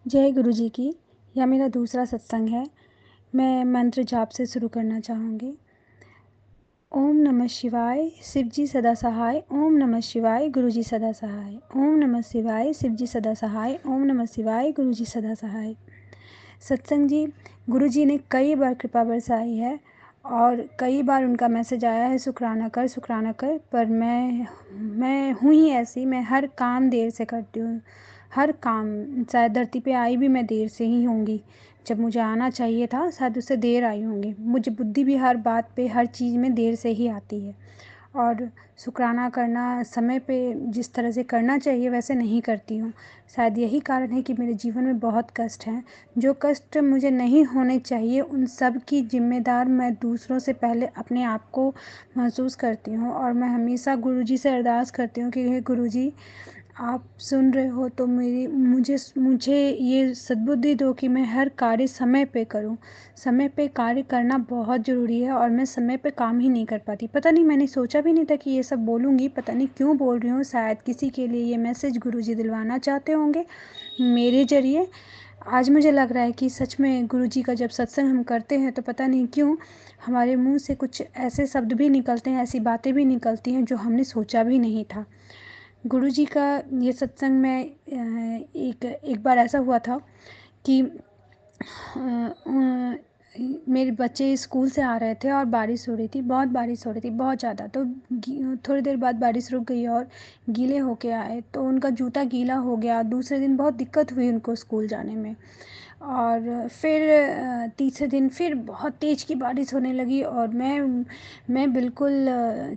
जय गुरु जी की। यह मेरा दूसरा सत्संग है। मैं मंत्र जाप से शुरू करना चाहूँगी। ओम नमः शिवाय, शिव जी सदा सहाय। ओम नमः शिवाय, गुरु जी सदा सहाय। ओम नमः शिवाय, शिव जी सदा सहाय। ओम नमः शिवाय, गुरु जी सदा सहाय। सत्संग जी, गुरु जी ने कई बार कृपा बरसाई है और कई बार उनका मैसेज आया है शुक्राना कर, पर मैं हूँ ही ऐसी। मैं हर काम देर से करती हूँ। हर काम, शायद धरती पे आई भी मैं देर से ही होंगी। जब मुझे आना चाहिए था शायद उससे देर आई होंगी। मुझे बुद्धि भी हर बात पे, हर चीज़ में देर से ही आती है। और शुक्राना करना समय पे जिस तरह से करना चाहिए वैसे नहीं करती हूँ। शायद यही कारण है कि मेरे जीवन में बहुत कष्ट हैं। जो कष्ट मुझे नहीं होने चाहिए उन सब की ज़िम्मेदार मैं दूसरों से पहले अपने आप को महसूस करती हूँ। और मैं हमेशा गुरुजी से अरदास करती हूँ कि हे गुरुजी, आप सुन रहे हो तो मेरी मुझे मुझे ये सद्बुद्धि दो कि मैं हर कार्य समय पे करूं। समय पे कार्य करना बहुत ज़रूरी है और मैं समय पे काम ही नहीं कर पाती। पता नहीं, मैंने सोचा भी नहीं था कि ये सब बोलूँगी। पता नहीं क्यों बोल रही हूँ। शायद किसी के लिए ये मैसेज गुरुजी दिलवाना चाहते होंगे मेरे ज़रिए। आज मुझे लग रहा है कि सच में गुरुजी का जब सत्संग हम करते हैं तो पता नहीं क्यों हमारे मुंह से कुछ ऐसे शब्द भी निकलते हैं, ऐसी बातें भी निकलती हैं जो हमने सोचा भी नहीं था। गुरुजी का ये सत्संग में एक बार ऐसा हुआ था कि मेरे बच्चे स्कूल से आ रहे थे और बारिश हो रही थी, बहुत बारिश हो रही थी, बहुत ज़्यादा। तो थोड़ी देर बाद बारिश रुक गई और गीले होके आए तो उनका जूता गीला हो गया। दूसरे दिन बहुत दिक्कत हुई उनको स्कूल जाने में। और फिर तीसरे दिन फिर बहुत तेज़ की बारिश होने लगी और मैं बिल्कुल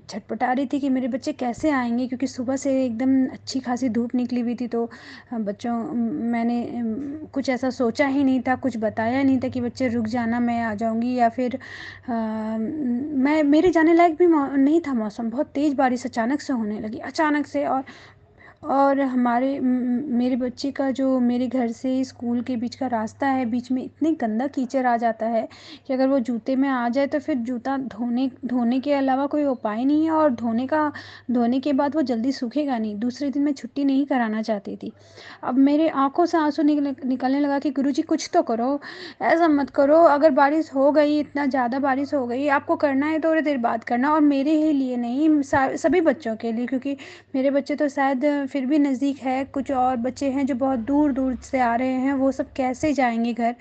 छटपटा रही थी कि मेरे बच्चे कैसे आएंगे, क्योंकि सुबह से एकदम अच्छी खासी धूप निकली हुई थी। तो बच्चों मैंने कुछ ऐसा सोचा ही नहीं था, कुछ बताया नहीं था कि बच्चे रुक जाना मैं आ जाऊंगी, या फिर मैं मेरे जाने लायक भी नहीं था। मौसम बहुत तेज़ बारिश अचानक से होने लगी, अचानक से। और मेरे बच्चे का जो मेरे घर से स्कूल के बीच का रास्ता है, बीच में इतनी गंदा कीचड़ आ जाता है कि अगर वो जूते में आ जाए तो फिर जूता धोने धोने के अलावा कोई उपाय नहीं है। और धोने के बाद वो जल्दी सूखेगा नहीं। दूसरे दिन मैं छुट्टी नहीं कराना चाहती थी। अब मेरे आंखों से आंसू निकलने लगा कि गुरुजी कुछ तो करो, ऐसा मत करो। अगर बारिश हो गई, इतना ज़्यादा बारिश हो गई, आपको करना है थोड़ी देर बाद करना, और मेरे ही लिए नहीं, सभी बच्चों के लिए। क्योंकि मेरे बच्चे तो शायद फिर भी नज़दीक है, कुछ और बच्चे हैं जो बहुत दूर दूर से आ रहे हैं, वो सब कैसे जाएंगे घर।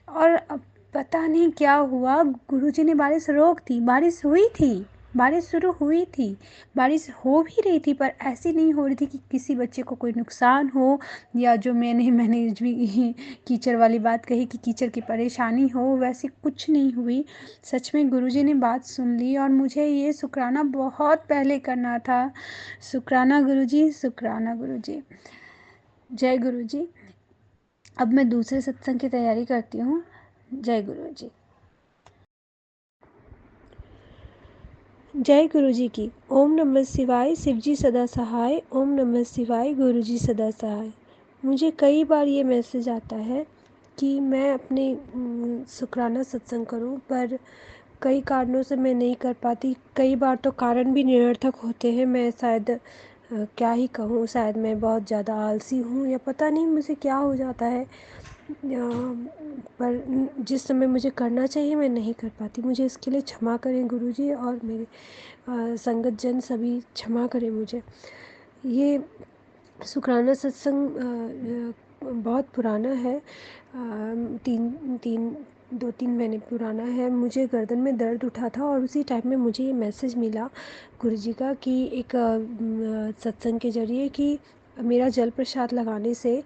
और अब पता नहीं क्या हुआ, गुरुजी ने बारिश रोक दी। बारिश हुई थी, बारिश शुरू हुई थी, बारिश हो भी रही थी, पर ऐसी नहीं हो रही थी कि किसी बच्चे को कोई नुकसान हो, या जो मैंने भी कीचड़ वाली बात कही कि कीचड़ की परेशानी हो, वैसी कुछ नहीं हुई। सच में गुरुजी ने बात सुन ली और मुझे ये शुक्राना बहुत पहले करना था। शुक्राना गुरुजी, शुक्राना गुरुजी। जय गुरुजी। अब मैं दूसरे सत्संग की तैयारी करती हूँ। जय गुरुजी। जय गुरुजी की। ओम नमः शिवाय, शिवजी सदा सहाय। ओम नमः शिवाय, गुरुजी सदा सहाय। मुझे कई बार ये मैसेज आता है कि मैं अपने शुक्राना सत्संग करूं, पर कई कारणों से मैं नहीं कर पाती। कई बार तो कारण भी निरर्थक होते हैं। मैं शायद क्या ही कहूँ, शायद मैं बहुत ज़्यादा आलसी हूँ या पता नहीं मुझे क्या हो जाता है। पर जिस समय मुझे करना चाहिए मैं नहीं कर पाती। मुझे इसके लिए क्षमा करें गुरुजी, और मेरे संगत जन सभी क्षमा करें मुझे। ये शुक्राना सत्संग बहुत पुराना है, तीन तीन 2-3 महीने पुराना है। मुझे गर्दन में दर्द उठा था और उसी टाइम में मुझे ये मैसेज मिला गुरुजी का कि एक सत्संग के ज़रिए कि मेरा जल प्रसाद लगाने से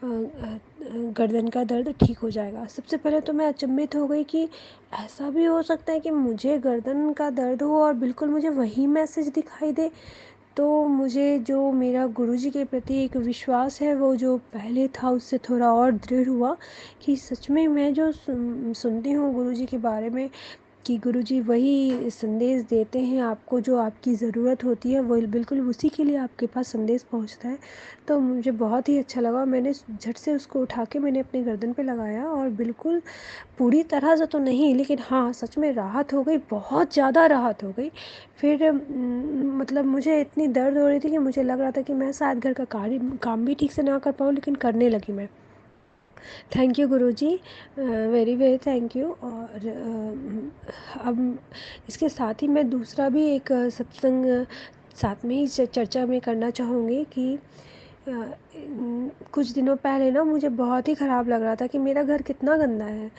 गर्दन का दर्द ठीक हो जाएगा। सबसे पहले तो मैं अचंभित हो गई कि ऐसा भी हो सकता है कि मुझे गर्दन का दर्द हो और बिल्कुल मुझे वही मैसेज दिखाई दे। तो मुझे जो मेरा गुरुजी के प्रति एक विश्वास है वो जो पहले था उससे थोड़ा और दृढ़ हुआ कि सच में मैं जो सुनती हूँ गुरुजी के बारे में कि गुरुजी वही संदेश देते हैं आपको जो आपकी ज़रूरत होती है, वो बिल्कुल उसी के लिए आपके पास संदेश पहुंचता है। तो मुझे बहुत ही अच्छा लगा। मैंने झट से उसको उठा के मैंने अपने गर्दन पे लगाया और बिल्कुल पूरी तरह से तो नहीं, लेकिन हाँ सच में राहत हो गई, बहुत ज़्यादा राहत हो गई। फिर मतलब मुझे इतनी दर्द हो रही थी कि मुझे लग रहा था कि मैं शायद घर का काम भी ठीक से ना कर पाऊँ, लेकिन करने लगी मैं। Thank you Guruji, very very thank you. और अब इसके साथ ही मैं दूसरा भी एक सत्संग साथ में ही चर्चा में करना चाहूँगी कि कुछ दिनों पहले ना मुझे बहुत ही ख़राब लग रहा था कि मेरा घर कितना गंदा है।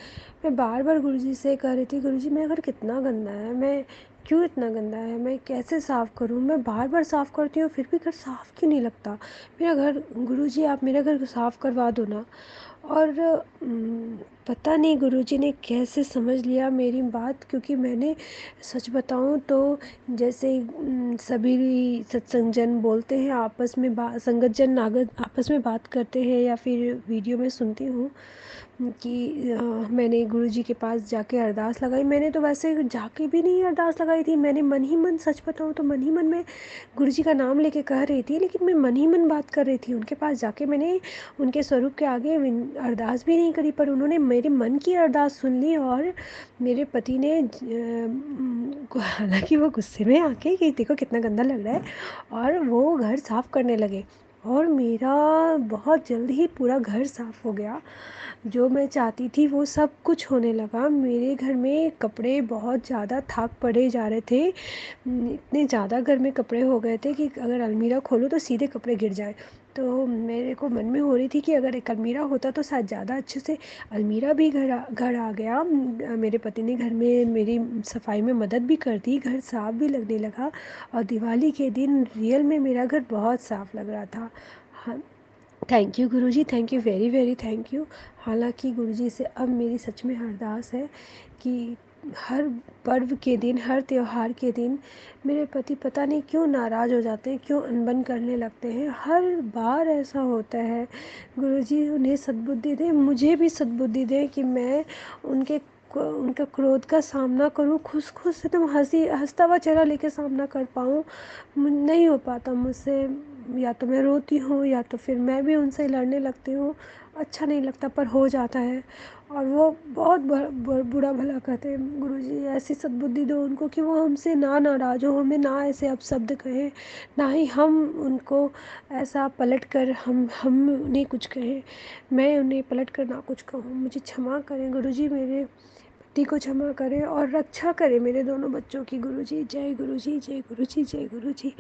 मैं बार बार गुरुजी से कह रही थी, गुरुजी मेरा घर कितना गंदा है, मैं क्यों इतना गंदा है, मैं कैसे साफ़ करूँ, मैं बार बार साफ़ करती हूँ फिर भी घर साफ़ क्यों नहीं लगता मेरा घर। गुरुजी आप मेरा घर साफ़ करवा दो ना। और पता नहीं गुरुजी ने कैसे समझ लिया मेरी बात, क्योंकि मैंने सच बताऊं तो जैसे सभी सत्संग जन बोलते हैं आपस में संगत जन आपस में बात करते हैं या फिर वीडियो में सुनती हूँ कि मैंने गुरुजी के पास जाके अरदास लगाई। मैंने तो वैसे जाके भी नहीं अरदास लगाई थी, मैंने मन ही मन, सच बताऊँ तो मन ही मन में गुरुजी का नाम लेके कह रही थी, लेकिन मैं मन ही मन बात कर रही थी। उनके पास जाके मैंने उनके स्वरूप के आगे अरदास भी नहीं करी, पर उन्होंने मेरे मन की अरदास सुन ली। और मेरे पति ने हालांकि वो गुस्से में आके कि देखो कितना गंदा लग रहा है, और वो घर साफ़ करने लगे और मेरा बहुत जल्द ही पूरा घर साफ़ हो गया। जो मैं चाहती थी वो सब कुछ होने लगा। मेरे घर में कपड़े बहुत ज़्यादा थाक पड़े जा रहे थे, इतने ज़्यादा घर में कपड़े हो गए थे कि अगर अलमीरा खोलो तो सीधे कपड़े गिर जाए। तो मेरे को मन में हो रही थी कि अगर एक अलमीरा होता तो शायद ज़्यादा अच्छे से, अलमीरा भी घर आ गया। मेरे पति ने घर में मेरी सफाई में मदद भी कर दी, घर साफ़ भी लगने लगा और दिवाली के दिन रियल में मेरा घर बहुत साफ़ लग रहा था। हाँ, thank you Guruji, thank you very very thank you. हालांकि गुरुजी से अब मेरी सच में अरदास है कि हर पर्व के दिन, हर त्योहार के दिन मेरे पति पता नहीं क्यों नाराज़ हो जाते हैं, क्यों अनबन करने लगते हैं, हर बार ऐसा होता है। गुरुजी उन्हें सद्बुद्धि दें, मुझे भी सद्बुद्धि दें कि मैं उनका क्रोध का सामना करूं, खुश एकदम हंसता हुआ चेहरा लेके सामना कर पाऊं। नहीं हो पाता मुझसे, या तो मैं रोती हूँ या तो फिर मैं भी उनसे लड़ने लगती हूँ। अच्छा नहीं लगता पर हो जाता है। और वो बहुत बुरा भला कहते हैं। गुरुजी ऐसी सद्बुद्धि दो उनको कि वो हमसे ना नाराज़ हो, हमें ना ऐसे अपशब्द कहें, ना ही हम उनको ऐसा पलट कर हम उन्हें कुछ कहें, मैं उन्हें पलट कर ना कुछ कहूँ। मुझे क्षमा करें गुरुजी, मेरे पति को क्षमा करें और रक्षा करें मेरे दोनों बच्चों की। गुरुजी जय गुरुजी, जय गुरुजी, जय गुरुजी।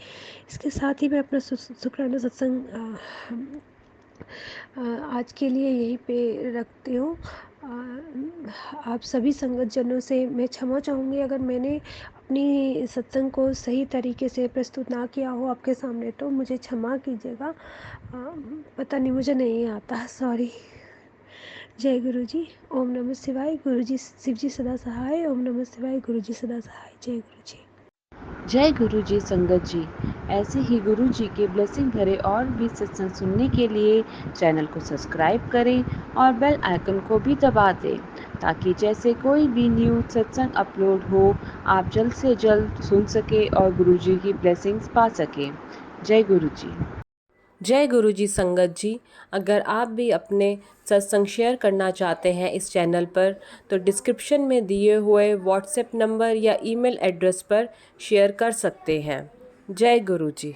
इसके साथ ही मैं अपना शुक्राना सत्संग आज के लिए यहीं पे रखती हूँ। आप सभी संगत जनों से मैं क्षमा चाहूँगी अगर मैंने अपनी सत्संग को सही तरीके से प्रस्तुत ना किया हो आपके सामने, तो मुझे क्षमा कीजिएगा। पता नहीं, मुझे नहीं आता, सॉरी। जय गुरुजी, ओम नमः शिवाय। गुरुजी शिवजी सदा सहाय। ओम नमः शिवाय। गुरुजी सदा सहाय। जय गुरुजी। जय गुरु जी संगत जी। ऐसे ही गुरु जी के ब्लेसिंग भरे और भी सत्संग सुनने के लिए चैनल को सब्सक्राइब करें और बेल आइकन को भी दबा दें, ताकि जैसे कोई भी न्यू सत्संग अपलोड हो आप जल्द से जल्द सुन सके और गुरु जी की ब्लेसिंग्स पा सकें। जय गुरु जी। जय गुरु जी संगत जी। अगर आप भी अपने सत्संग शेयर करना चाहते हैं इस चैनल पर, तो डिस्क्रिप्शन में दिए हुए व्हाट्सएप नंबर या ईमेल एड्रेस पर शेयर कर सकते हैं। जय गुरु जी।